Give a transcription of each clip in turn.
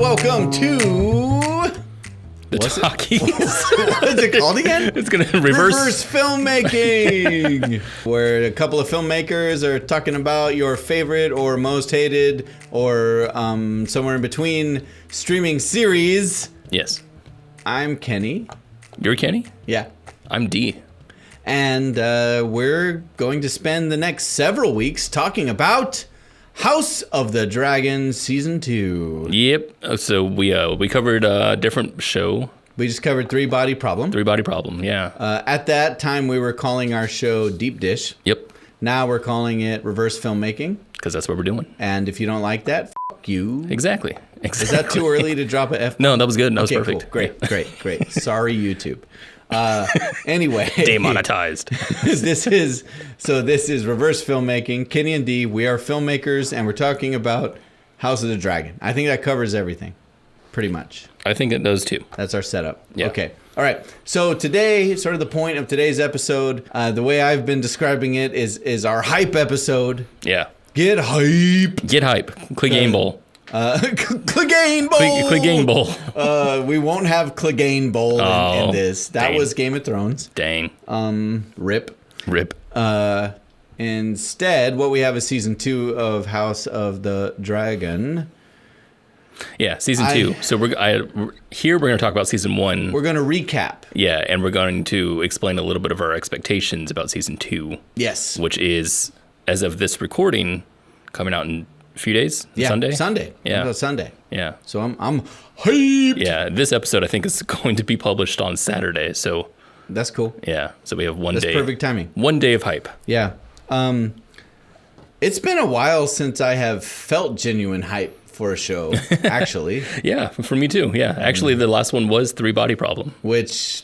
welcome to The Talkies. What's it called again? It's gonna reverse Filmmaking, where a couple of filmmakers are talking about your favorite or most hated or somewhere in between streaming series. Yes. I'm Kenny. You're Kenny? Yeah. I'm D. And we're going to spend the next several weeks talking about House of the Dragon Season 2. Yep. So we covered a different show. We just covered Three Body Problem. Three Body Problem, yeah. At that time, we were calling our show Deep Dish. Yep. Now we're calling it Reverse Filmmaking. Because that's what we're doing. And if you don't like that, fuck you. Exactly. Is that too early to drop a F? No, that was good. That was perfect. Cool. Great. Sorry, YouTube. Anyway. Demonetized. This is Reverse Filmmaking. Kenny and D, we are filmmakers, and we're talking about House of the Dragon. I think that covers everything, pretty much. I think it does too. That's our setup. Yeah. Okay. All right. So today, sort of the point of today's episode, the way I've been describing it is our hype episode. Yeah. Get hype. Get hype. Clegane Bowl. Clegane Bowl. Clegane Bowl. We won't have Clegane Bowl in this. That dang. was Game of Thrones. Dang. Rip. Instead, what we have is season 2 of House of the Dragon. Yeah, season 2. So we're going to talk about season 1. We're going to recap. Yeah, and we're going to explain a little bit of our expectations about season 2. Yes. Which is, as of this recording, coming out in a few days. Yeah, Sunday. Yeah, Sunday. Yeah. So I'm hyped. Yeah, this episode I think is going to be published on Saturday. So that's cool. Yeah. So we have one day. That's perfect timing. 1 day of hype. Yeah. It's been a while since I have felt genuine hype for a show, actually. Yeah, for me too. Yeah. Actually, the last one was Three Body Problem, which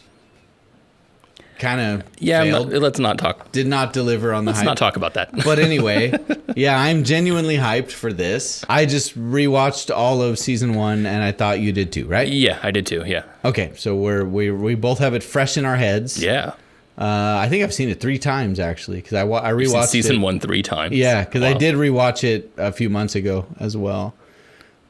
kind of failed. Let's not talk. Did not deliver on the hype. Let's not talk about that. But anyway, yeah, I'm genuinely hyped for this. I just rewatched all of season 1, and I thought you did too, right? Yeah, I did too. Yeah. Okay, so we both have it fresh in our heads. Yeah. I think I've seen it 3 times actually, because I rewatched season 1 3 times. Yeah, because I did rewatch it a few months ago as well.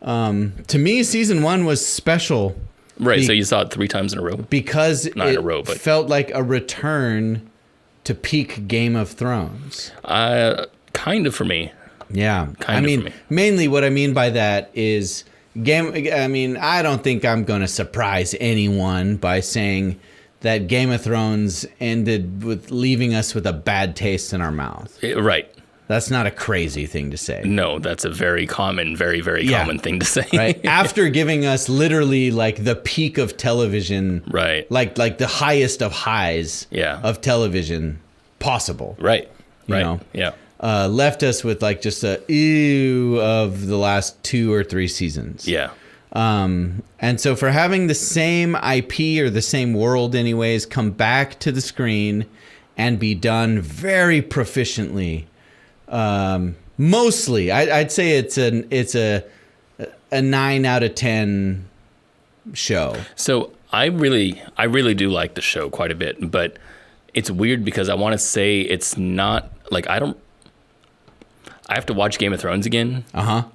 To me, season 1 was special. Right, so you saw it 3 times in a row? Because Not in a row, but felt like a return to peak Game of Thrones. Kind of for me. Yeah. I mean, mainly what I mean by that is I don't think I'm going to surprise anyone by saying that Game of Thrones ended with leaving us with a bad taste in our mouth. Right. That's not a crazy thing to say. No, that's a very common, very, very common thing to say. Right. After giving us literally like the peak of television. Right. Like the highest of highs of television possible. Right. You know? Yeah. Left us with like just a ew of the last 2 or 3 seasons. Yeah. And so for having the same IP or the same world anyways come back to the screen and be done very proficiently. Mostly, I'd say it's a 9 out of 10 show. So I really do like the show quite a bit, but it's weird because I want to say it's not like I have to watch Game of Thrones again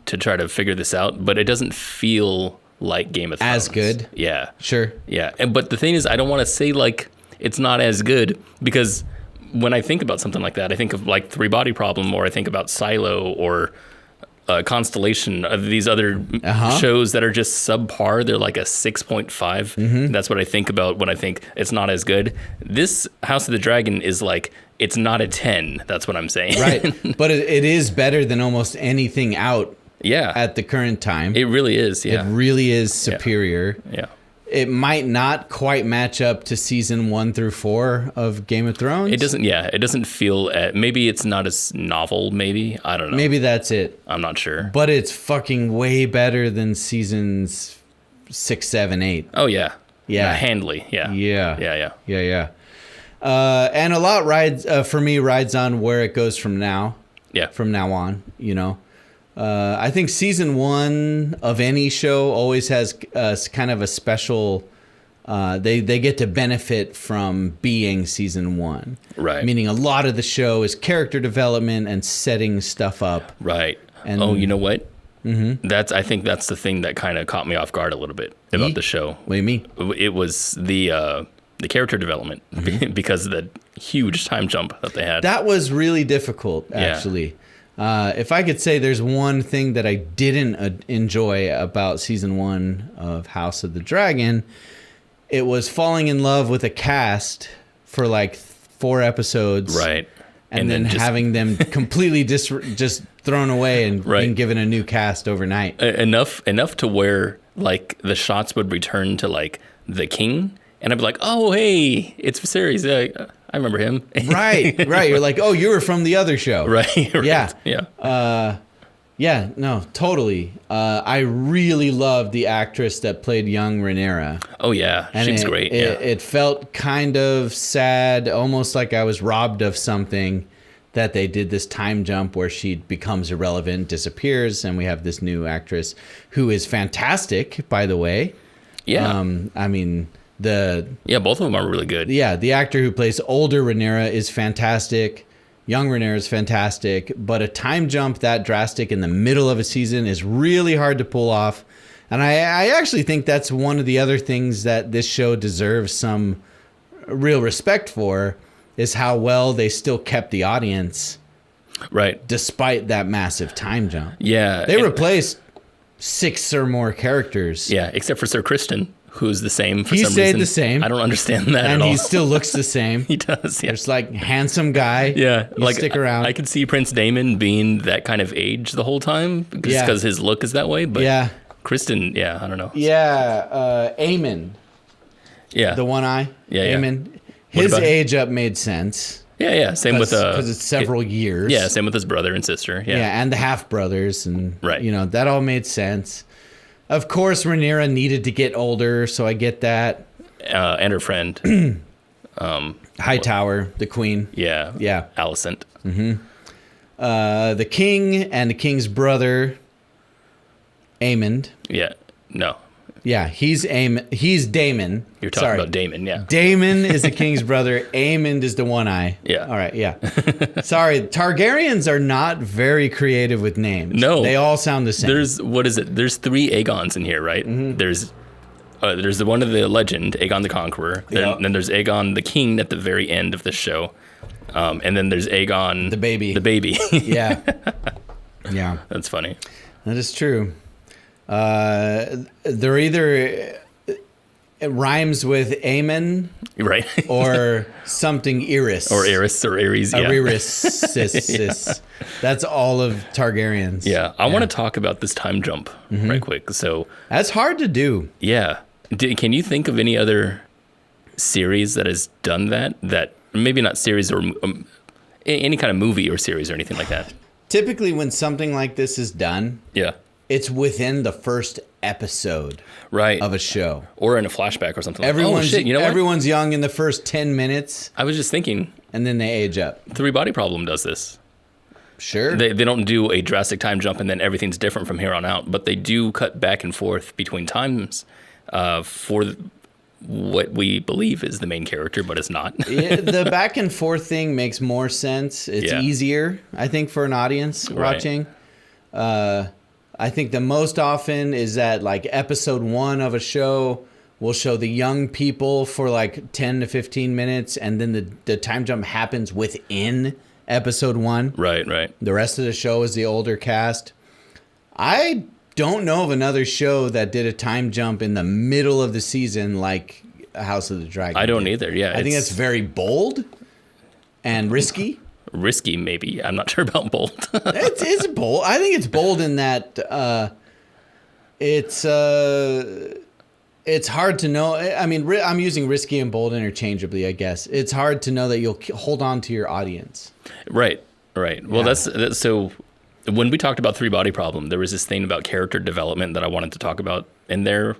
to try to figure this out, but it doesn't feel like Game of Thrones. As good? Yeah. Sure. Yeah. But the thing is, I don't want to say like it's not as good because when I think about something like that, I think of like Three Body Problem, or I think about Silo or Constellation, of these other shows that are just subpar. They're like a 6.5. Mm-hmm. That's what I think about when I think it's not as good. This House of the Dragon is like, it's not a 10. That's what I'm saying. Right. But it is better than almost anything out at the current time. It really is. Yeah. It really is superior. Yeah. It might not quite match up to season 1 through 4 of Game of Thrones. It doesn't. Yeah, it doesn't feel. Maybe it's not as novel. Maybe I don't know. Maybe that's it. I'm not sure. But it's fucking way better than seasons 6, 7, 8. Oh yeah. Yeah. Handily. Yeah. Yeah. And a lot rides on where it goes from now. Yeah. From now on, you know. I think season 1 of any show always has kind of a special. They get to benefit from being season 1, right? Meaning a lot of the show is character development and setting stuff up, right? And you know what? I think that's the thing that kind of caught me off guard a little bit about the show. What do you mean? It was the character development because of the huge time jump that they had. That was really difficult, actually. If I could say there's one thing that I didn't enjoy about season 1 of House of the Dragon, it was falling in love with a cast for like 4 episodes. Right. And then having them completely just thrown away and being given a new cast overnight. Enough to where like the shots would return to like the king, and I'd be like, oh hey, it's Viserys. I remember him. Right. You're like, oh, you were from the other show. Right. Yeah. Yeah. No, totally. I really loved the actress that played young Rhaenyra. Oh yeah, and she's great. It felt kind of sad, almost like I was robbed of something, that they did this time jump where she becomes irrelevant, disappears, and we have this new actress who is fantastic, by the way. Yeah. I mean, both of them are really good. Yeah, the actor who plays older Rhaenyra is fantastic. Young Rhaenyra is fantastic, but a time jump that drastic in the middle of a season is really hard to pull off. And I actually think that's one of the other things that this show deserves some real respect for, is how well they still kept the audience. Right. Despite that massive time jump. Yeah. They replaced 6 or more characters. Yeah, except for Sir Criston, who's the same for some reason. He stayed the same. I don't understand that and at all. he still looks the same. He does, yeah. There's like handsome guy. Yeah. Like, stick around. I could see Prince Daemon being that kind of age the whole time, just because his look is that way. But Criston, I don't know. Yeah, Aemon. Yeah. The one eye. Yeah, Aemon. His age up made sense. Yeah. Same with because it's several years. Yeah, same with his brother and sister. Yeah, and the half brothers, and that all made sense. Of course, Rhaenyra needed to get older, so I get that. And her friend, Hightower, the queen. Yeah. Alicent. The king and the king's brother, Aemond. Yeah. No. Yeah, he's Daemon. You're talking about Daemon, yeah. Daemon is the king's brother. Aemond is the one eye. Yeah. All right, yeah. Sorry, Targaryens are not very creative with names. No. They all sound the same. There's 3 Aegons in here, right? There's the one of the legend, Aegon the Conqueror. Then there's Aegon the King at the very end of the show. And then there's Aegon... The baby. The baby. Yeah. That's funny. That is true. They're either... It rhymes with Aemon, right? Or something Iris. Or Iris or Ares, yeah. Iris. That's all of Targaryens. Yeah, I want to talk about this time jump right quick. So that's hard to do. Yeah. Can you think of any other series that has done that? That maybe not series or any kind of movie or series or anything like that? Typically, when something like this is done, it's within the first episode of a show. Or in a flashback or something. Everyone's young in the first 10 minutes. I was just thinking. And then they age up. 3 Body Problem does this. Sure. They don't do a drastic time jump and then everything's different from here on out, but they do cut back and forth between times for what we believe is the main character, but it's not. The back and forth thing makes more sense. It's easier, I think, for an audience watching. I think the most often is that like episode 1 of a show will show the young people for like 10 to 15 minutes, and then the time jump happens within episode 1. Right. The rest of the show is the older cast. I don't know of another show that did a time jump in the middle of the season like House of the Dragon. I don't either, yeah. I think that's very bold and risky. Risky, maybe. I'm not sure about bold. It's bold. I think it's bold in that it's hard to know. I mean, I'm using risky and bold interchangeably, I guess. It's hard to know that you'll hold on to your audience. Right. Well, that's so. When we talked about 3 Body Problem, there was this thing about character development that I wanted to talk about in there.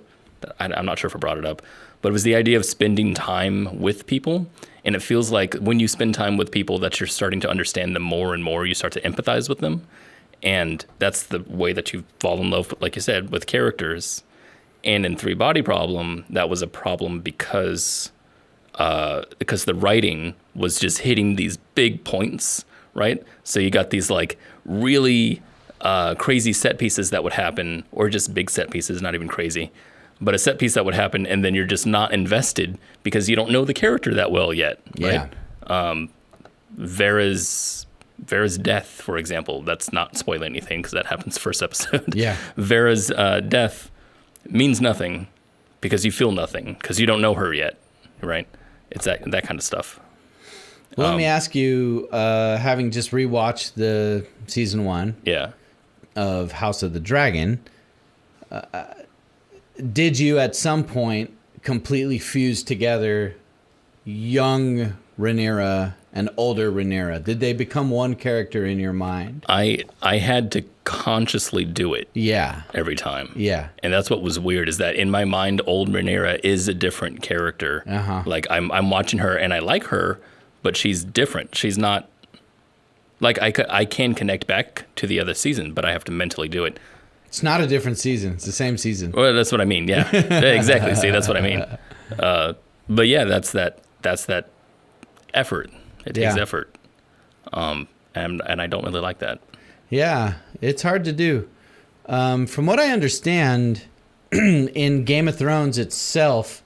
I'm not sure if I brought it up, but it was the idea of spending time with people. And it feels like when you spend time with people that you're starting to understand them more and more, you start to empathize with them. And that's the way that you fall in love, like you said, with characters. And in 3 Body Problem, that was a problem because the writing was just hitting these big points, right? So you got these like really crazy set pieces that would happen, or just big set pieces, not even crazy, but a set piece that would happen, and then you're just not invested because you don't know the character that well yet, right? Yeah. Vera's death, for example, that's not spoiling anything because that happens first episode. Yeah. Vera's death means nothing because you feel nothing because you don't know her yet, right? It's that kind of stuff. Well, let me ask you, having just rewatched the season 1 of House of the Dragon, did you at some point completely fuse together young Rhaenyra and older Rhaenyra? Did they become one character in your mind? I had to consciously do it. Yeah. Every time. Yeah. And that's what was weird, is that in my mind, old Rhaenyra is a different character. Like I'm watching her and I like her, but she's different. She's not like I can connect back to the other season, but I have to mentally do it. It's not a different season. It's the same season. Well, that's what I mean. Yeah, exactly. See, that's what I mean. But yeah, that's that effort. It takes effort. And I don't really like that. Yeah, it's hard to do. From what I understand, in Game of Thrones itself,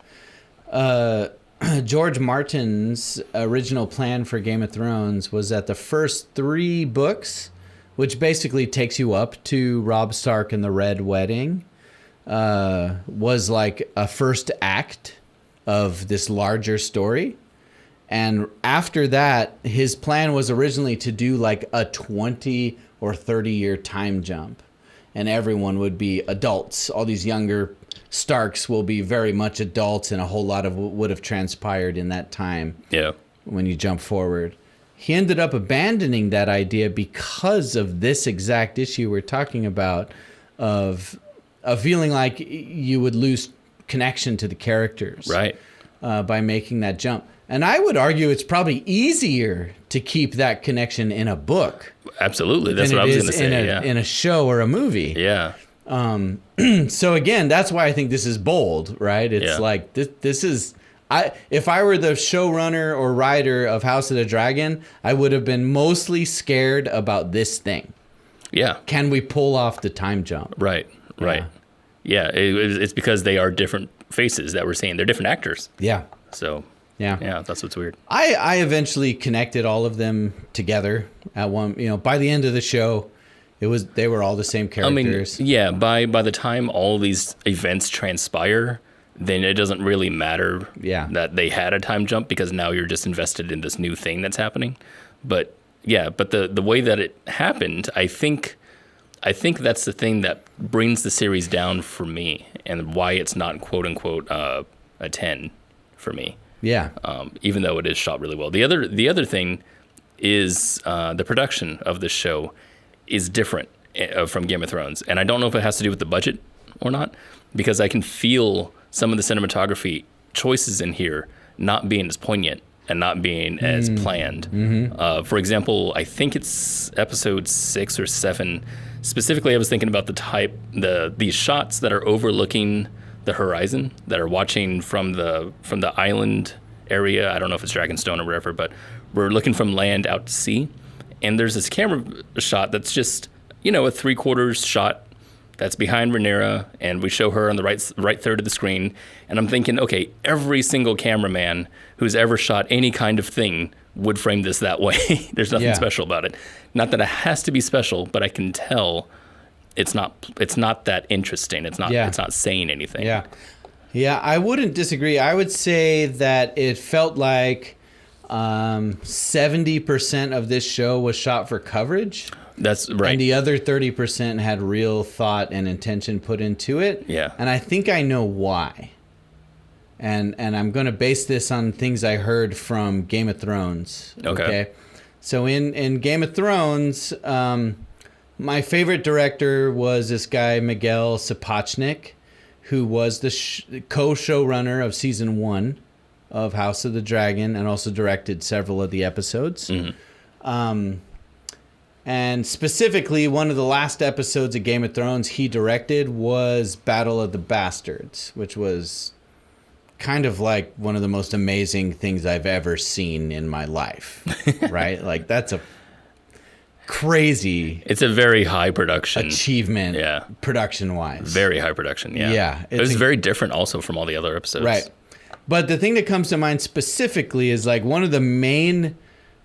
George Martin's original plan for Game of Thrones was that the first 3 books, which basically takes you up to Robb Stark and the Red Wedding, was like a first act of this larger story. And after that, his plan was originally to do like a 20 or 30-year time jump. And everyone would be adults. All these younger Starks will be very much adults, and a whole lot of what would have transpired in that time. Yeah. When you jump forward. He ended up abandoning that idea because of this exact issue we're talking about, of feeling like you would lose connection to the characters. Right. By making that jump. And I would argue it's probably easier to keep that connection in a book. Absolutely. That's what I was going to say. In a show or a movie. Yeah. So again, that's why I think this is bold, right? It's like this is, if I were the showrunner or writer of House of the Dragon, I would have been mostly scared about this thing. Yeah. Can we pull off the time jump? Right. Right. Yeah. It's because they are different faces that we're seeing. They're different actors. Yeah. So. Yeah, that's what's weird. I eventually connected all of them together at one. By the end of the show, they were all the same characters. I mean, yeah. By the time all these events transpire, then it doesn't really matter that they had a time jump, because now you're just invested in this new thing that's happening. But yeah, but the way that it happened, I think that's the thing that brings the series down for me, and why it's not quote unquote a 10 for me. Yeah. Even though it is shot really well. The other thing is the production of this show is different from Game of Thrones. And I don't know if it has to do with the budget or not, because I can feel some of the cinematography choices in here not being as poignant and not being as planned. Mm-hmm. For example, I think it's episode 6 or 7. Specifically, I was thinking about these shots that are overlooking the horizon, that are watching from the island area. I don't know if it's Dragonstone or wherever, but we're looking from land out to sea, and there's this camera shot that's just a 3/4 shot that's behind Rhaenyra, and we show her on the right third of the screen, and I'm thinking, okay, every single cameraman who's ever shot any kind of thing would frame this that way. There's nothing special about it. Not that it has to be special, but I can tell it's not that interesting. It's not saying anything. Yeah. Yeah, I wouldn't disagree. I would say that it felt like 70% of this show was shot for coverage. That's right. And the other 30% had real thought and intention put into it. Yeah. And I think I know why. And I'm going to base this on things I heard from Game of Thrones. Okay. So in Game of Thrones, my favorite director was this guy, Miguel Sapochnik, who was the co-showrunner of season 1 of House of the Dragon, and also directed several of the episodes. Mm-hmm. And specifically, one of the last episodes of Game of Thrones he directed was Battle of the Bastards, which was kind of like one of the most amazing things I've ever seen in my life. Right? Like, that's crazy It's a very high production achievement, Yeah. production-wise. Very high production, yeah. Yeah, It was very different also from all the other episodes. Right. But the thing that comes to mind specifically is like one of the main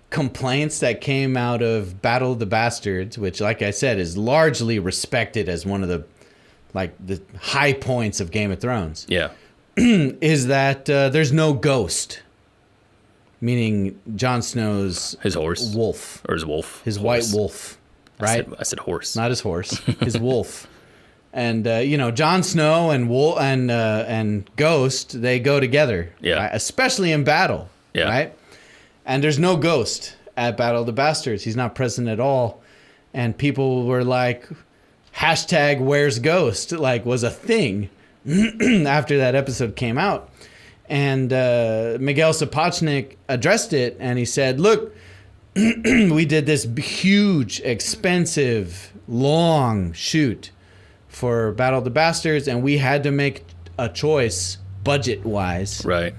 complaints that came out of Battle of the Bastards, which, like I said, is largely respected as one of the high points of Game of Thrones, Yeah. is that there's no ghost, meaning Jon Snow's His horse. wolf, Or his wolf. his Horse. white wolf, right? I said horse. Not his horse, his wolf. And Jon Snow and Wolf and Ghost, they go together, Yeah. right? Especially in battle, Yeah. right? And there's no Ghost at Battle of the Bastards. He's not present at all. And people were like, hashtag where's Ghost, like, was a thing after that episode came out. And Miguel Sapochnik addressed it, and he said, look, we did this huge, expensive, long shoot for Battle of the Bastards, and we had to make a choice budget-wise. Right.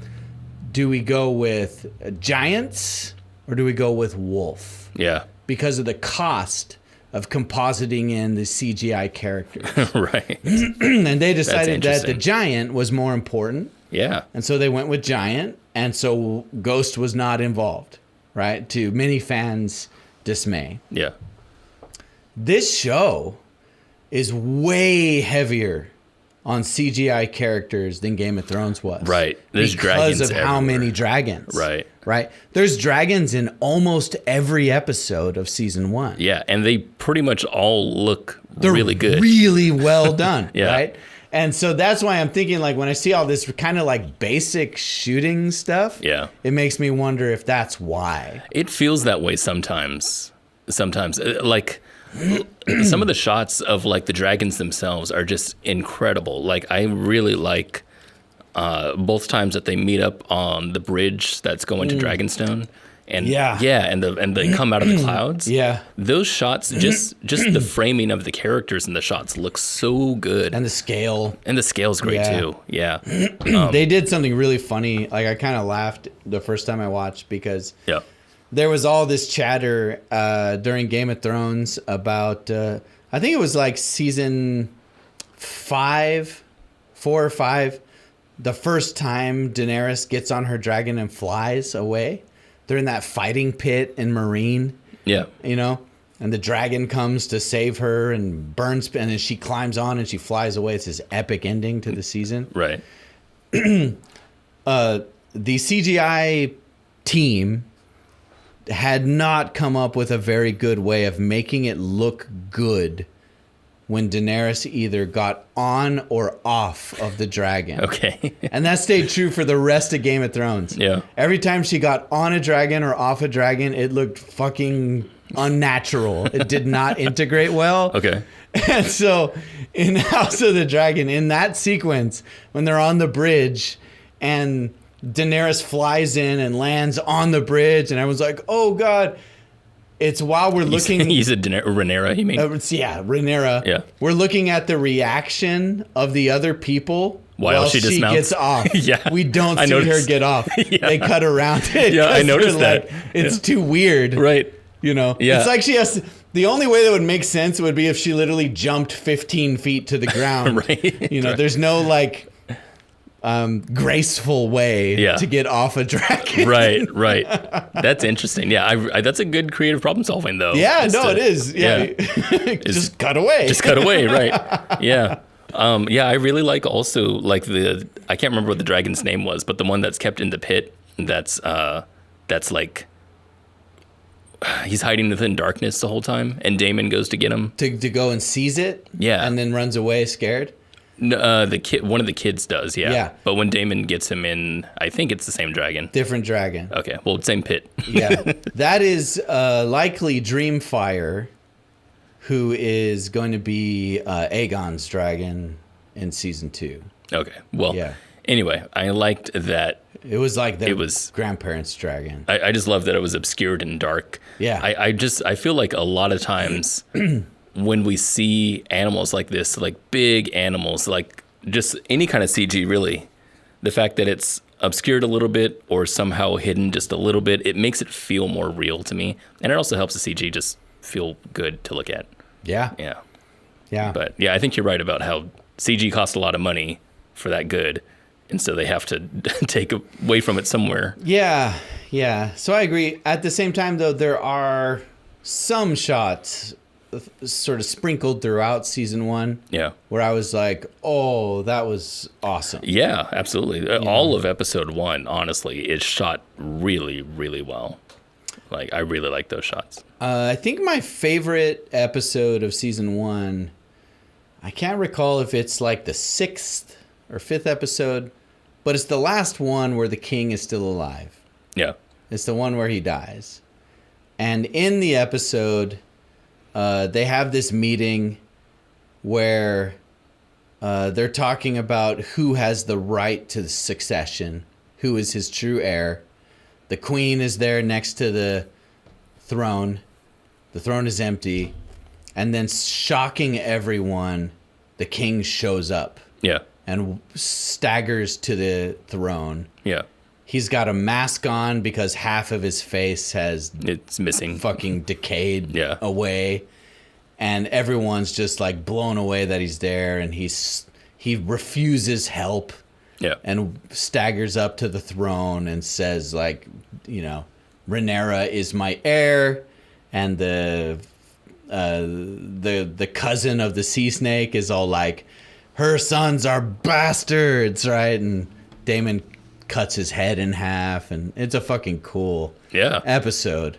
Do we go with giants or do we go with wolf? Yeah. Because of the cost of compositing in the CGI characters. Right. And they decided that the interesting. giant was more important, Yeah. and so they went with giant, and so Ghost was not involved, right? To many fans' dismay. Yeah. This show is way heavier on CGI characters than Game of Thrones was. Right. There's dragons because of how everywhere. many dragons. Right. Right. There's dragons in almost every episode of season 1. Yeah. And they pretty much all look They're really good. Really well done. Yeah. Right. And so that's why I'm thinking, like, when I see all this kind of like basic shooting stuff, Yeah. it makes me wonder if that's why. It feels that way sometimes. Like some of the shots of like the dragons themselves are just incredible. Like I really like both times that they meet up on the bridge that's going to Dragonstone. And Yeah. and they come out of the clouds. Yeah. Those shots, just the framing of the characters in the shots looks so good. And the scale. And the scale's great Yeah. too. Yeah. They did something really funny. Like, I kind of laughed the first time I watched because Yeah. there was all this chatter during Game of Thrones about, I think it was like season 4 or 5, the first time Daenerys gets on her dragon and flies away. They're in that fighting pit in Marine, Yeah. and the dragon comes to save her and burns, and then she climbs on and she flies away. It's this epic ending to the season. Right. The CGI team had not come up with a very good way of making it look good when Daenerys either got on or off of the dragon. Okay. And that stayed true for the rest of Game of Thrones. Yeah. Every time she got on a dragon or off a dragon, it looked fucking unnatural. It did not integrate well. Okay. And so in House of the Dragon, in that sequence, when they're on the bridge and Daenerys flies in and lands on the bridge, and everyone's like, oh, God. It's while we're looking... He's a Rhaenyra, you mean? yeah, Rhaenyra. Yeah. We're looking at the reaction of the other people While she dismounts. gets off. Yeah, We don't I see her noticed. get off. Yeah. They cut around it. Yeah, I 'cause they're noticed that. like, it's too weird. Right. Yeah. It's like she has... The only way that would make sense would be if she literally jumped 15 feet to the ground. Right. There's no, like... graceful way to get off a dragon. Right. That's interesting. Yeah, that's a good creative problem solving, though. Yeah, it is. Yeah. Just cut away. Just cut away, right. Yeah. I really like also, like, I can't remember what the dragon's name was, but the one that's kept in the pit that's like, he's hiding within darkness the whole time, and Daemon goes to get him. To go and seize it? Yeah. And then runs away scared? The kid, one of the kids does, yeah. Yeah. But when Daemon gets him in, I think it's the same dragon. Different dragon. Okay, well, same pit. Yeah. That is likely Dreamfire, who is going to be Aegon's dragon in season 2. Okay, well, Yeah. anyway, I liked that. It was like their It was- grandparents' dragon. I just love that it was obscured and dark. Yeah. I feel like a lot of times when we see animals like this, like big animals, like just any kind of CG really, the fact that it's obscured a little bit or somehow hidden just a little bit, it makes it feel more real to me. And it also helps the CG just feel good to look at. Yeah. Yeah. Yeah. But yeah, I think you're right about how CG costs a lot of money for that good. And so they have to take away from it somewhere. Yeah. Yeah. So I agree. At the same time, though, there are some shots sort of sprinkled throughout season 1. Yeah. Where I was like, oh, that was awesome. Yeah, absolutely. All of episode 1, honestly, is shot really, really well. Like, I really like those shots. I think my favorite episode of season 1, I can't recall if it's like the 6th or 5th episode, but it's the last one where the king is still alive. Yeah. It's the one where he dies. And in the episode, they have this meeting where they're talking about who has the right to the succession, who is his true heir. The queen is there next to the throne. The throne is empty. And then, shocking everyone, the king shows up. Yeah. And staggers to the throne. Yeah. He's got a mask on because half of his face it's missing. Fucking decayed away. And everyone's just like blown away that he's there, and he refuses help. Yeah. And staggers up to the throne and says, like, Rhaenyra is my heir, and the cousin of the sea snake is all like, her sons are bastards, right? And Daemon cuts his head in half, and it's a fucking cool episode.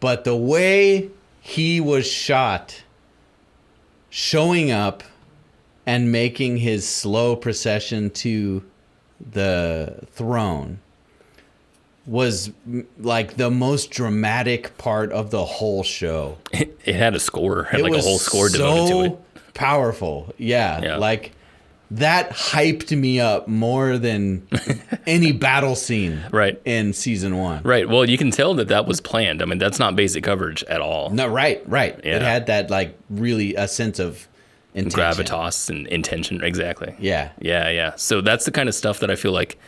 But the way he was shot, showing up and making his slow procession to the throne, was like the most dramatic part of the whole show. It had a score, had like a whole score devoted to it. Powerful. Yeah. Like, that hyped me up more than any battle scene in season 1. Right. Well, you can tell that was planned. I mean, that's not basic coverage at all. No, right. Yeah. It had that, like, really a sense of intention. Gravitas and intention. Exactly. Yeah. So that's the kind of stuff that I feel like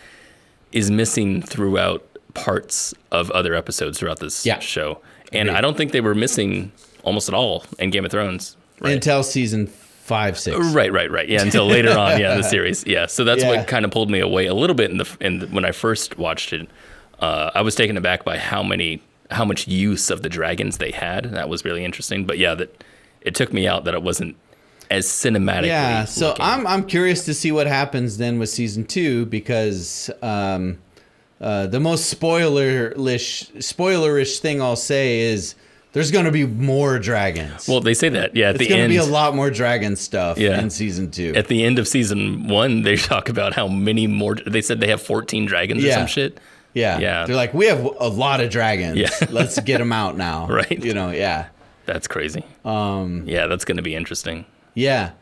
is missing throughout parts of other episodes throughout this show. And I don't think they were missing almost at all in Game of Thrones. Right? Until season 5, 6. Right. Yeah, until later on, in the series. Yeah, so that's what kind of pulled me away a little bit when I first watched it. I was taken aback by how much use of the dragons they had. That was really interesting. But yeah, that it took me out that it was't as cinematically. Yeah, so looking. I'm curious to see what happens then with season 2, because the most spoilerish thing I'll say is there's going to be more dragons. Well, they say that, at the end. It's going to be a lot more dragon stuff in season 2. At the end of season 1, they talk about how many more. They said they have 14 dragons or some shit. Yeah. They're like, we have a lot of dragons. Yeah. Let's get them out now. Right. That's crazy. That's going to be interesting. Yeah.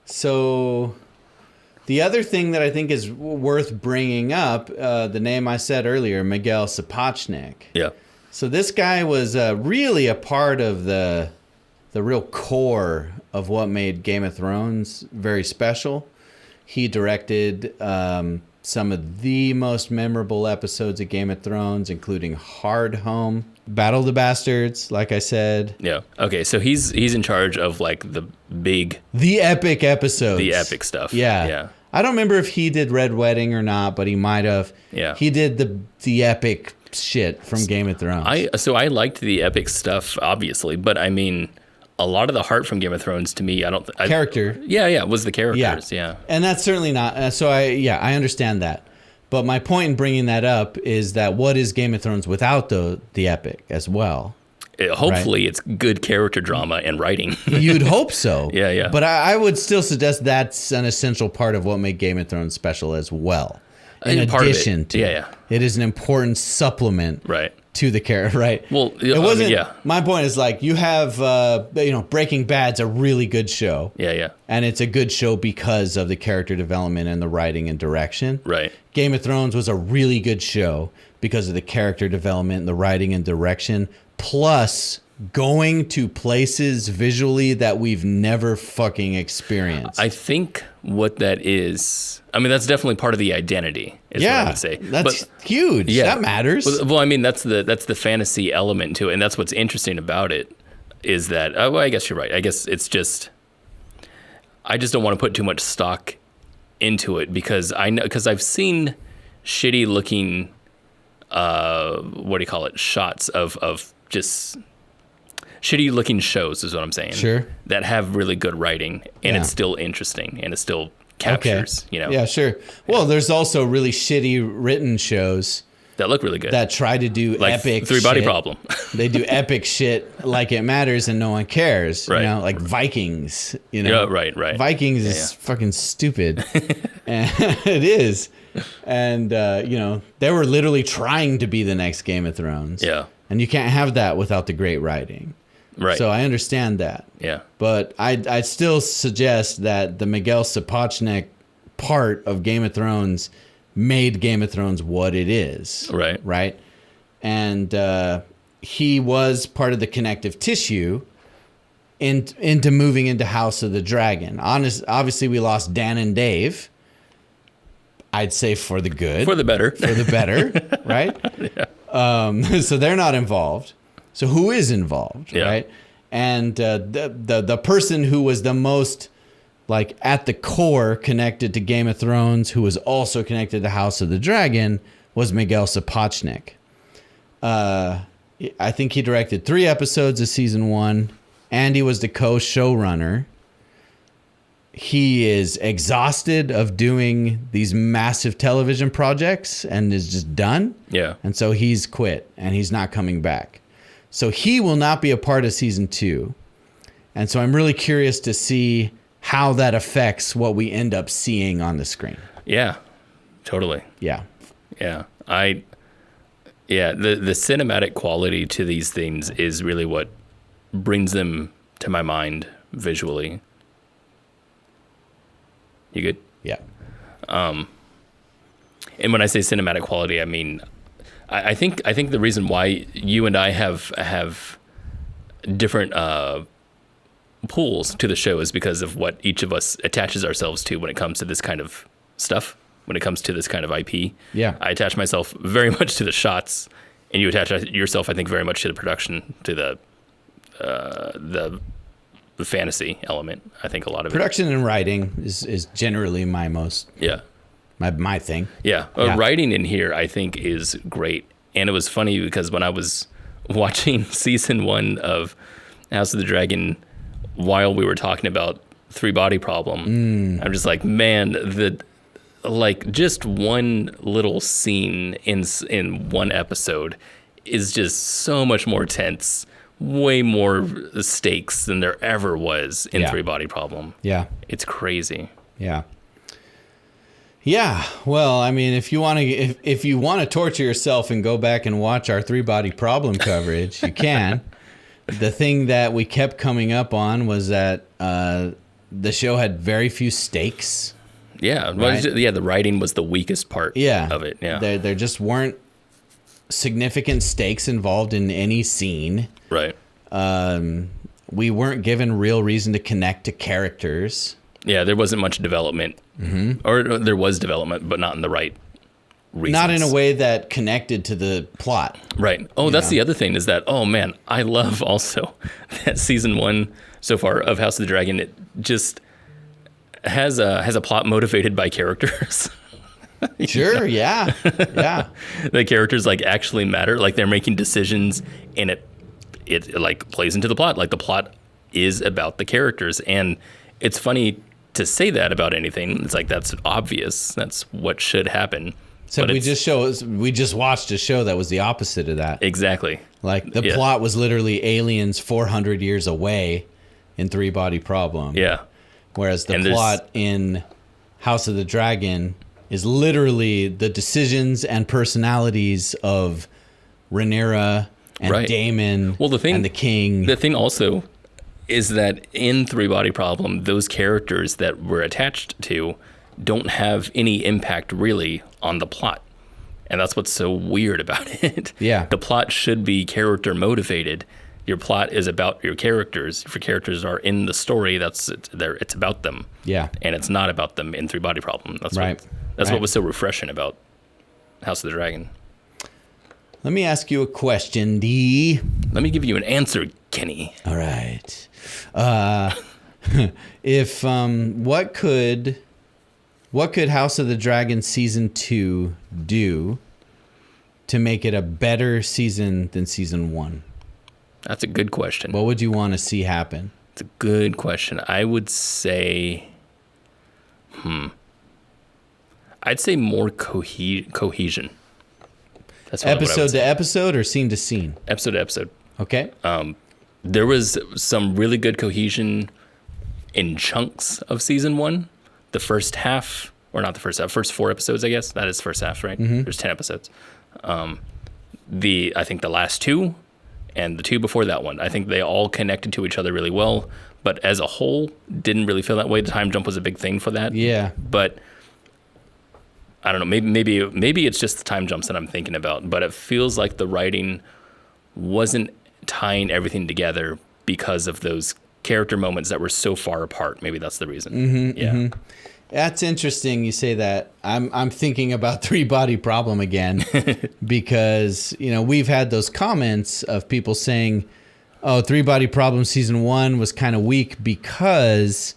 So the other thing that I think is worth bringing up, the name I said earlier, Miguel Sapochnik. Yeah. So this guy was really a part of the real core of what made Game of Thrones very special. He directed some of the most memorable episodes of Game of Thrones, including Hard Home, Battle of the Bastards, like I said. Yeah. Okay, so he's in charge of like the epic episodes. The epic stuff. Yeah. I don't remember if he did Red Wedding or not, but he might have. Yeah. He did the epic shit from Game of Thrones. I liked the epic stuff, obviously, but I mean, a lot of the heart from Game of Thrones to me, character. Was the characters. Yeah. And that's certainly not. I understand that. But my point in bringing that up is that what is Game of Thrones without the epic as well? Hopefully it's good character drama and writing. You'd hope so. Yeah. But I would still suggest that's an essential part of what made Game of Thrones special as well. In addition to it is an important supplement to the character, right? Well, it wasn't. My point is, like, you have Breaking Bad's a really good show. Yeah. And it's a good show because of the character development and the writing and direction. Right. Game of Thrones was a really good show because of the character development, the writing and direction, plus going to places visually that we've never fucking experienced. I think what that is, I mean, that's definitely part of the identity, is what I would say. That's huge. Yeah. That matters. Well, I mean, that's the fantasy element to it, and that's what's interesting about it. is that, well, I guess you're right. I guess it's just, I just don't want to put too much stock into it because I've seen shitty looking, what do you call it? Shots of just shitty looking shows is what I'm saying. Sure. That have really good writing and it's still interesting and it still captures, you know. Yeah, sure. Well, there's also really shitty written shows that look really good. That try to do like epic Three Body shit. Problem. They do epic shit like it matters and no one cares. Right. You know, like Vikings. You know, yeah, right. Vikings is fucking stupid. And it is. And you know, they were literally trying to be the next Game of Thrones. Yeah. And you can't have that without the great writing. Right. So I understand that. Yeah. But I'd still suggest that the Miguel Sapochnik part of Game of Thrones made Game of Thrones what it is. Right. Right. And he was part of the connective tissue into moving into House of the Dragon. Obviously, we lost Dan and Dave. I'd say for the good. For the better. For the better, right? Yeah. So they're not involved. So who is involved, right? And the person who was the most, like, at the core connected to Game of Thrones, who was also connected to House of the Dragon, was Miguel Sapochnik. I think he directed 3 episodes of season 1, and he was the co-showrunner. He is exhausted of doing these massive television projects and is just done. Yeah. And so he's quit and he's not coming back. So he will not be a part of season 2. And so I'm really curious to see how that affects what we end up seeing on the screen. Yeah, totally. Yeah. Yeah. The cinematic quality to these things is really what brings them to my mind visually. You good? Yeah. And when I say cinematic quality, I mean, I think the reason why you and I have different pools to the show is because of what each of us attaches ourselves to when it comes to this kind of stuff, when it comes to this kind of IP. Yeah. I attach myself very much to the shots, and you attach yourself, I think, very much to the production, to the fantasy element. I think a lot of production and writing is generally my most my thing. Yeah. Writing in here I think is great. And it was funny because when I was watching season 1 of House of the Dragon while we were talking about Three Body Problem, I'm just like, man, just one little scene in one episode is just so much more tense, way more stakes than there ever was in Three Body Problem. Yeah. It's crazy. Yeah. Yeah. Well, I mean, if you want to torture yourself and go back and watch our Three Body Problem coverage, you can. The thing that we kept coming up on was that the show had very few stakes. Yeah. Right? The writing was the weakest part of it. Yeah. There just weren't significant stakes involved in any scene. Right. We weren't given real reason to connect to characters. Yeah, there wasn't much development. Mm-hmm. Or there was development, but not in the right reasons. Not in a way that connected to the plot. Right. Oh, that's the other thing is that, oh man, I love also that season 1 so far of House of the Dragon, it just has a plot motivated by characters. Sure, yeah. Yeah. The characters like actually matter, like they're making decisions and it like plays into the plot. Like the plot is about the characters, and it's funny to say that about anything. It's like that's obvious. That's what should happen. So we just watched a show that was the opposite of that. Exactly. Like the plot was literally aliens 400 years away in Three Body Problem. Yeah. Whereas the plot in House of the Dragon is literally the decisions and personalities of Rhaenyra and Daemon and the king. The thing also is that in Three Body Problem, those characters that we're attached to don't have any impact really on the plot. And that's what's so weird about it. Yeah. The plot should be character motivated. Your plot is about your characters. If your characters are in the story, it's about them. Yeah. And it's not about them in Three Body Problem. That's what was so refreshing about House of the Dragon. Let me ask you a question, D. Let me give you an answer, Kenny. All right. If what could House of the Dragon season 2 do to make it a better season than season 1? That's a good question. What would you want to see happen? It's a good question. I would say, I'd say more cohesion. That's what Episode to episode or scene to scene? Episode to episode. Okay. There was some really good cohesion in chunks of season 1. The first half, or not the first half, first 4 episodes, I guess. That is first half, right? Mm-hmm. There's 10 episodes. I think the last 2 and the 2 before that one, I think they all connected to each other really well. But as a whole, didn't really feel that way. The time jump was a big thing for that. Yeah. But I don't know. Maybe it's just the time jumps that I'm thinking about. But it feels like the writing wasn't tying everything together because of those character moments that were so far apart. Maybe that's the reason. Mm-hmm, yeah. Mm-hmm. That's interesting you say that. I'm thinking about Three Body Problem again because, we've had those comments of people saying, oh, Three Body Problem season 1 was kind of weak because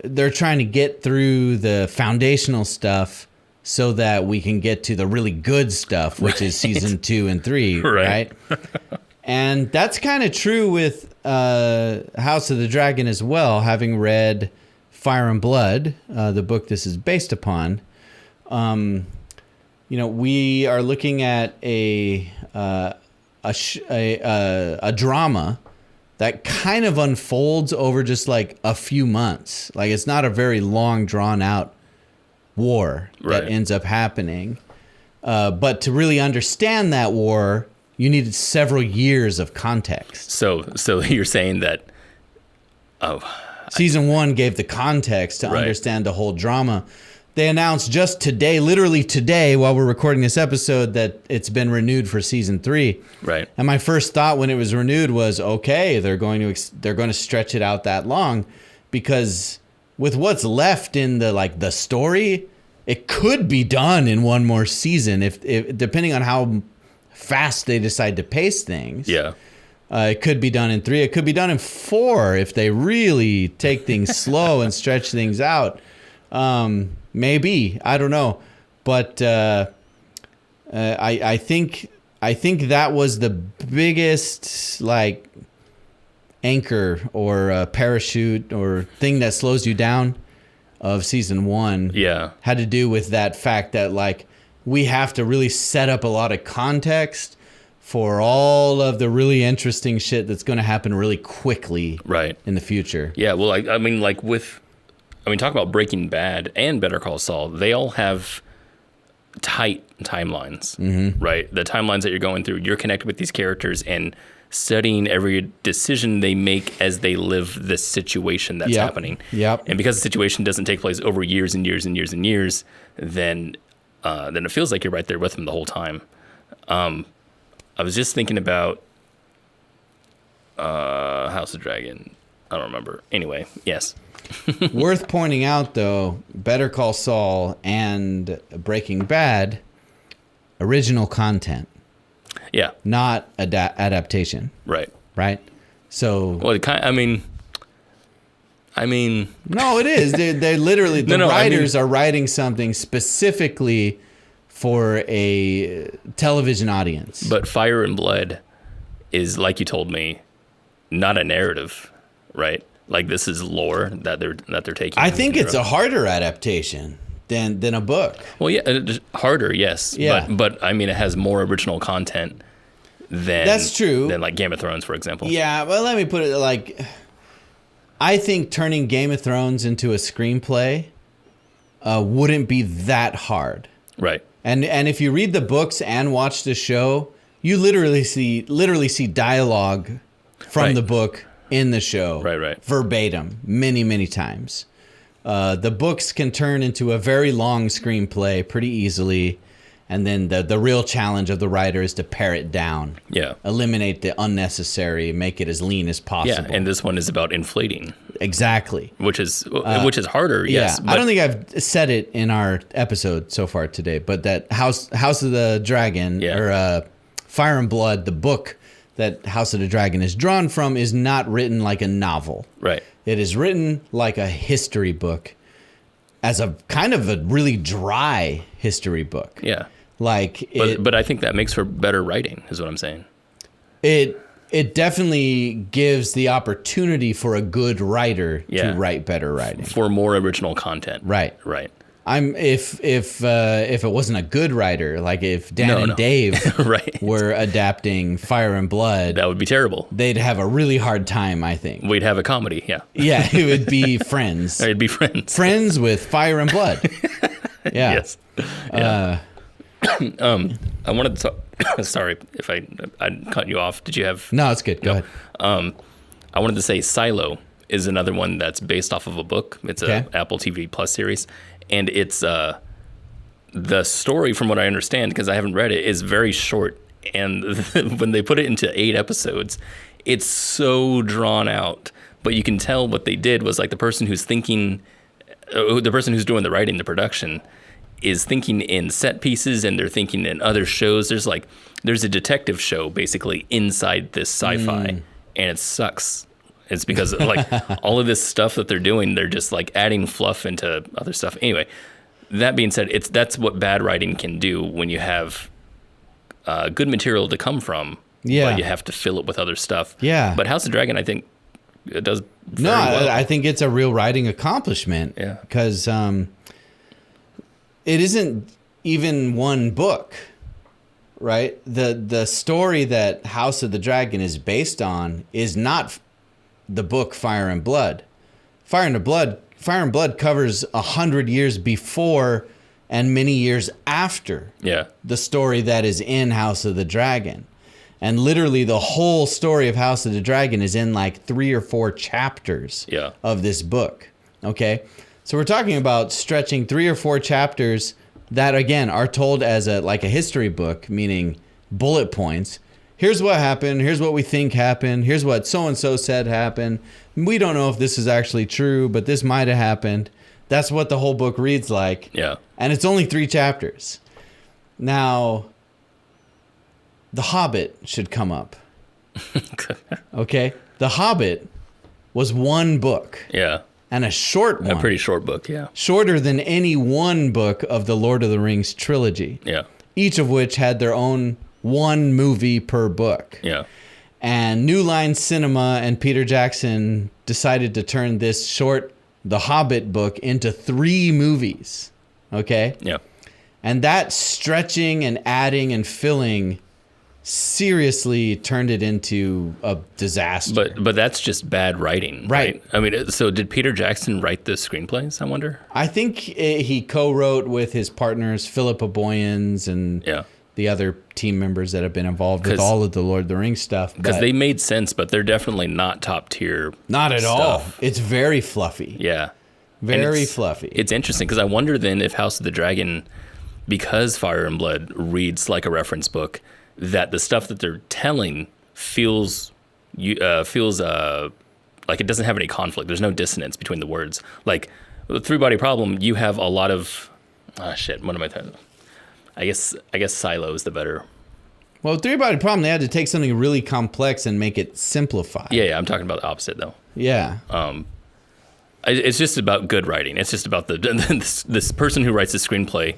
they're trying to get through the foundational stuff so that we can get to the really good stuff, which is season 2 and 3, right? And that's kind of true with House of the Dragon as well, having read Fire and Blood, the book this is based upon. We are looking at a drama that kind of unfolds over just like a few months. Like it's not a very long, drawn out war that ends up happening. But to really understand that war, you needed several years of context. So you're saying that, season 1 gave the context to understand the whole drama. They announced just today, literally today, while we're recording this episode, that it's been renewed for season 3. Right. And my first thought when it was renewed was, okay, they're going to stretch it out that long, because with what's left in the story, it could be done in one more season if depending on how fast they decide to pace things. Yeah. It could be done in 3. It could be done in 4 if they really take things slow and stretch things out. Maybe, I don't know, but I think that was the biggest anchor or parachute or thing that slows you down of season 1. Yeah, had to do with that fact that we have to really set up a lot of context for all of the really interesting shit that's going to happen really quickly in the future. Yeah, well, talk about Breaking Bad and Better Call Saul. They all have tight timelines, right? The timelines that you're going through, you're connected with these characters and studying every decision they make as they live the situation that's happening. Yep. And because the situation doesn't take place over years and years and years and years, then it feels like you're right there with them the whole time. I was just thinking about House of Dragon. I don't remember. Anyway, yes. Worth pointing out, though, Better Call Saul and Breaking Bad, original content. Yeah. Not adaptation. Right. Right? So... Well, No, it is. They're literally... The writers are writing something specifically for a television audience. But Fire and Blood is, like you told me, not a narrative, right? Like this is lore that they're taking. I think it's a harder adaptation than a book. Well, yeah, harder, yes. Yeah. But it has more original content than that's true. Than Game of Thrones, for example. Yeah, well, let me put it I think turning Game of Thrones into a screenplay wouldn't be that hard. Right. And if you read the books and watch the show, you literally see dialogue from the book in the show. Right. Verbatim, many, many times. The books can turn into a very long screenplay pretty easily. And then the real challenge of the writer is to pare it down. Yeah. Eliminate the unnecessary, make it as lean as possible. Yeah, and this one is about inflating. Exactly. Which is harder, yes. Yeah, I don't think I've said it in our episode so far today, but that House of the Dragon or Fire and Blood, the book that House of the Dragon is drawn from is not written like a novel. Right. It is written like a history book, as a kind of a really dry history book. Yeah. Like, but I think that makes for better writing, is what I'm saying. It definitely gives the opportunity for a good writer to write better writing, for more original content. Right. Right. If it wasn't a good writer, like if Dan and Dave right. were adapting Fire and Blood, that would be terrible. They'd have a really hard time, I think. We'd have a comedy, yeah. Yeah, it would be Friends. It'd be Friends. Friends with Fire and Blood. Yeah. Yes. Yeah. I wanted to talk. Sorry if I cut you off. Did you have? No, it's good. Go ahead. I wanted to say Silo is another one that's based off of a book. It's a Apple TV Plus series, and it's the story, from what I understand, because I haven't read it, is very short. And when they put it into 8 episodes, it's so drawn out. But you can tell what they did was, like, the person who's doing the writing, the production, is thinking in set pieces, and they're thinking in other shows. There's a detective show basically inside this sci-fi, and it sucks. It's because like all of this stuff that they're doing, they're just like adding fluff into other stuff. Anyway, that being said, that's what bad writing can do when you have good material to come from. Yeah, but you have to fill it with other stuff. Yeah, but House of Dragon, I think, it does very well. I think it's a real writing accomplishment. Yeah, because it isn't even one book, right? The story that House of the Dragon is based on is not the book Fire and Blood. Fire and Blood covers 100 years before and many years after the story that is in House of the Dragon. And literally the whole story of House of the Dragon is in like 3 or 4 chapters of this book. Okay? So we're talking about stretching 3 or 4 chapters that, again, are told as a history book, meaning bullet points. Here's what happened. Here's what we think happened. Here's what so-and-so said happened. We don't know if this is actually true, but this might have happened. That's what the whole book reads like. Yeah. And it's only 3 chapters. Now, The Hobbit should come up. Okay? The Hobbit was 1 book. Yeah. And a short one. A pretty short book, yeah. Shorter than any one book of the Lord of the Rings trilogy. Yeah. Each of which had their own 1 movie per book. Yeah. And New Line Cinema and Peter Jackson decided to turn this short The Hobbit book into 3 movies. Okay? Yeah. And that stretching and adding and filling seriously turned it into a disaster. But that's just bad writing, right? I mean, so did Peter Jackson write the screenplays, I wonder? I think he co-wrote with his partners, Philippa Boyens and the other team members that have been involved with all of the Lord of the Rings stuff. Because they made sense, but they're definitely not top tier. Not at all. It's very fluffy. Yeah. Very fluffy. It's interesting because I wonder then if House of the Dragon, because Fire and Blood reads like a reference book, that the stuff that they're telling feels like it doesn't have any conflict. There's no dissonance between the words. Like the 3-body problem, you have a lot of what am I telling? I guess Silo is the better. Well, 3-body problem, they had to take something really complex and make it simplified. Yeah, I'm talking about the opposite though. Yeah. It's just about good writing. It's just about this person who writes the screenplay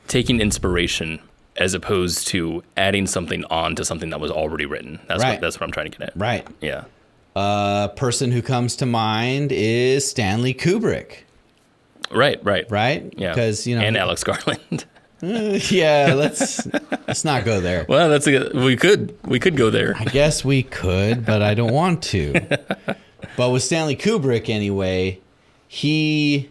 taking inspiration as opposed to adding something on to something that was already written. That's what I'm trying to get at. Right. Yeah. A person who comes to mind is Stanley Kubrick. Right. Yeah. Because and Alex Garland. Yeah, let's not go there. Well, we could go there. I guess we could, but I don't want to. But with Stanley Kubrick anyway, he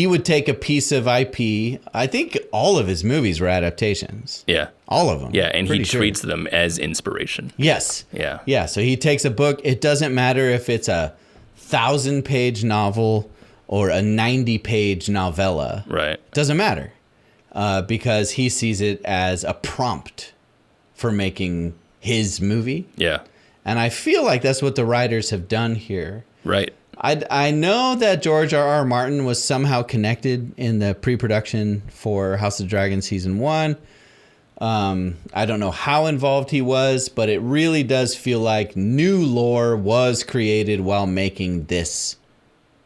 would take a piece of IP. I think all of his movies were adaptations. Yeah. All of them. Yeah, and he treats them as inspiration. Yes. Yeah. Yeah, so he takes a book. It doesn't matter if it's a 1,000-page novel or a 90-page novella. Right. It doesn't matter because he sees it as a prompt for making his movie. Yeah. And I feel like that's what the writers have done here. Right. I know that George R.R. Martin was somehow connected in the pre-production for House of Dragon Season 1. I don't know how involved he was, but it really does feel like new lore was created while making this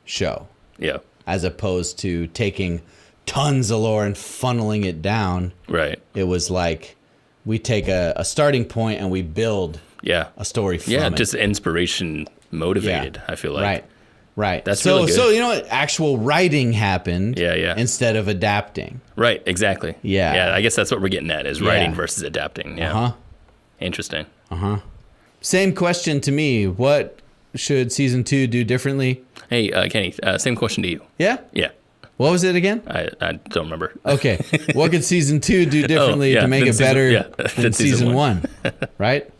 show. Yeah. As opposed to taking tons of lore and funneling it down. Right. It was like we take a starting point and we build a story from it. Yeah, just inspiration motivated, I feel like. Right. That's really good. So, you know what? Actual writing happened instead of adapting. Right, exactly. Yeah. Yeah, I guess that's what we're getting at is writing versus adapting. Yeah. Uh-huh. Interesting. Uh-huh. Same question to me. What should season 2 do differently? Hey, Kenny, same question to you. Yeah? Yeah. What was it again? I don't remember. Okay. What could season 2 do differently to make it better than season 1? Right?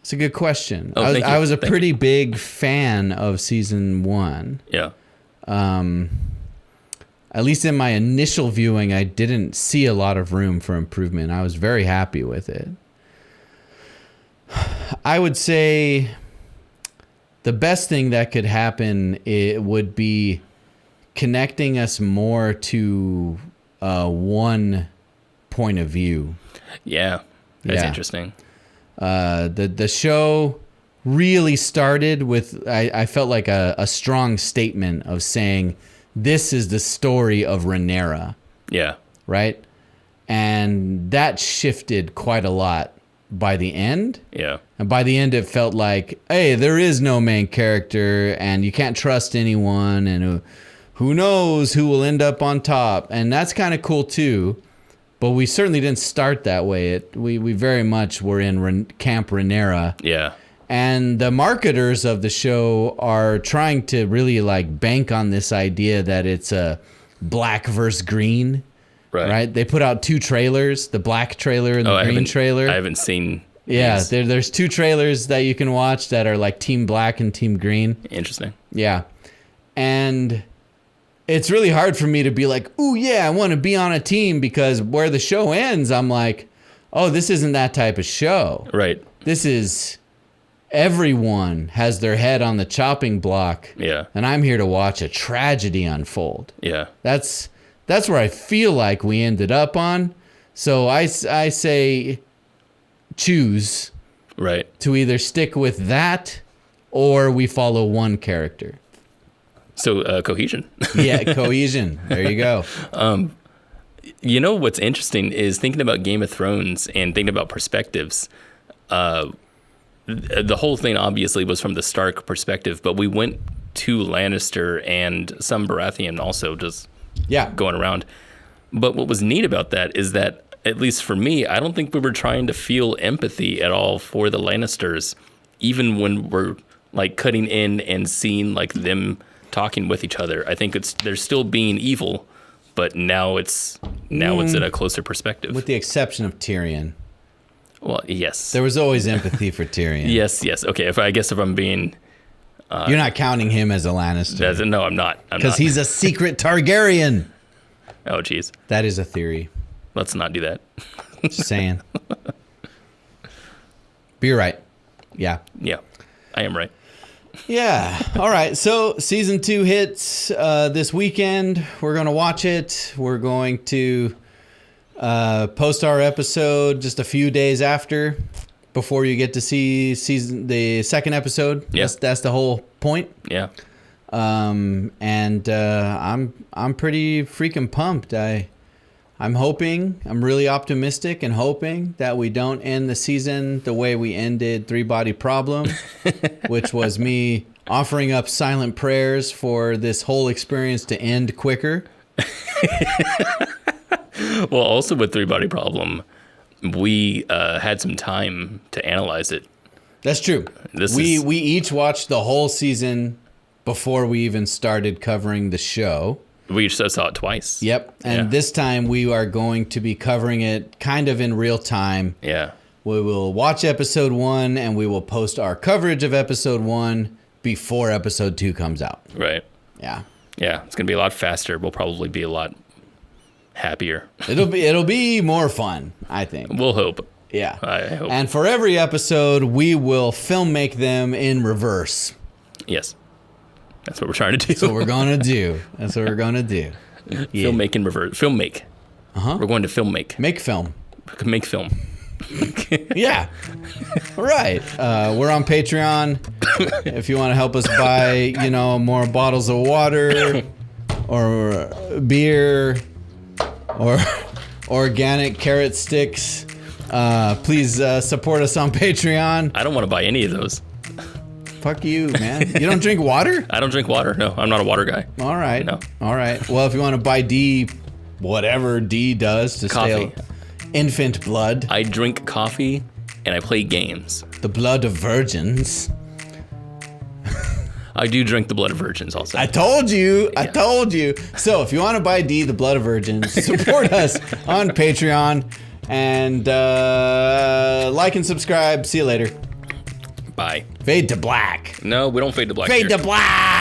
It's a good question. I was a pretty big fan of season 1. Yeah. At least in my initial viewing, I didn't see a lot of room for improvement. I was very happy with it. I would say the best thing that could happen would be connecting us more to one point of view. Yeah. That's interesting. The show really started with, I felt like a strong statement of saying, this is the story of Rhaenyra. Yeah. Right? And that shifted quite a lot by the end. Yeah. And by the end, it felt like, hey, there is no main character and you can't trust anyone. And who knows who will end up on top. And that's kind of cool too. But we certainly didn't start that way. We very much were in Camp Rhaenyra. Yeah. And the marketers of the show are trying to really like bank on this idea that it's a black versus green. Right? They put out 2 trailers, the black trailer and the green trailer. I haven't seen. Yeah, there's 2 trailers that you can watch that are like Team Black and Team Green. Interesting. Yeah. And it's really hard for me to be like, ooh, yeah, I want to be on a team, because where the show ends, I'm like, oh, this isn't that type of show. Right. This is everyone has their head on the chopping block. Yeah. And I'm here to watch a tragedy unfold. Yeah. That's where I feel like we ended up on. So I say choose to either stick with that or we follow one character. So cohesion. Yeah, cohesion. There you go. You know what's interesting is thinking about Game of Thrones and thinking about perspectives. The whole thing obviously was from the Stark perspective, but we went to Lannister and some Baratheon also just going around. But what was neat about that is that, at least for me, I don't think we were trying to feel empathy at all for the Lannisters, even when we're like cutting in and seeing like them talking with each other. I think they're still being evil, but now it's at a closer perspective. With the exception of Tyrion. Well, yes. There was always empathy for Tyrion. Yes. Okay, if I'm being... You're not counting him as a Lannister. No, I'm not. Because he's a secret Targaryen. Oh, geez. That is a theory. Let's not do that. Just saying. But you're right. Yeah. Yeah, I am right. Yeah. All right. So season 2 hits this weekend. We're going to watch it. We're going to post our episode just a few days after, before you get to see the second episode. Yeah. That's the whole point. Yeah. I'm pretty freaking pumped. I'm really optimistic and hoping that we don't end the season the way we ended 3 Body Problem, which was me offering up silent prayers for this whole experience to end quicker. Well, also with 3 Body Problem, we had some time to analyze it. That's true. We each watched the whole season before we even started covering the show. We just saw it twice. Yep. And this time we are going to be covering it kind of in real time. Yeah. We will watch episode 1 and we will post our coverage of episode 1 before episode 2 comes out. Right. Yeah. Yeah. It's going to be a lot faster. We'll probably be a lot happier. It'll be more fun, I think. We'll hope. Yeah. I hope. And for every episode, we will film make them in reverse. Yes. That's what we're trying to do. That's what we're going to do. Yeah. Filmmaking reverse. Filmmake. We're going to Filmmake. Make film. Make film. Yeah. Right. We're on Patreon. If you want to help us buy, more bottles of water or beer or organic carrot sticks, please support us on Patreon. I don't want to buy any of those. Fuck you, man. You don't drink water? I don't drink water. No, I'm not a water guy. All right. No. All right. Well, if you want to buy D, whatever D does to Coffee. stay infant blood, I drink coffee and I play games. the blood of virgins. I do drink the blood of virgins also. I told you. I told you. So if you want to buy D, the blood of virgins, support us on Patreon and like and subscribe. See you later. Bye. Fade to black. No, we don't fade to black Fade here. to black.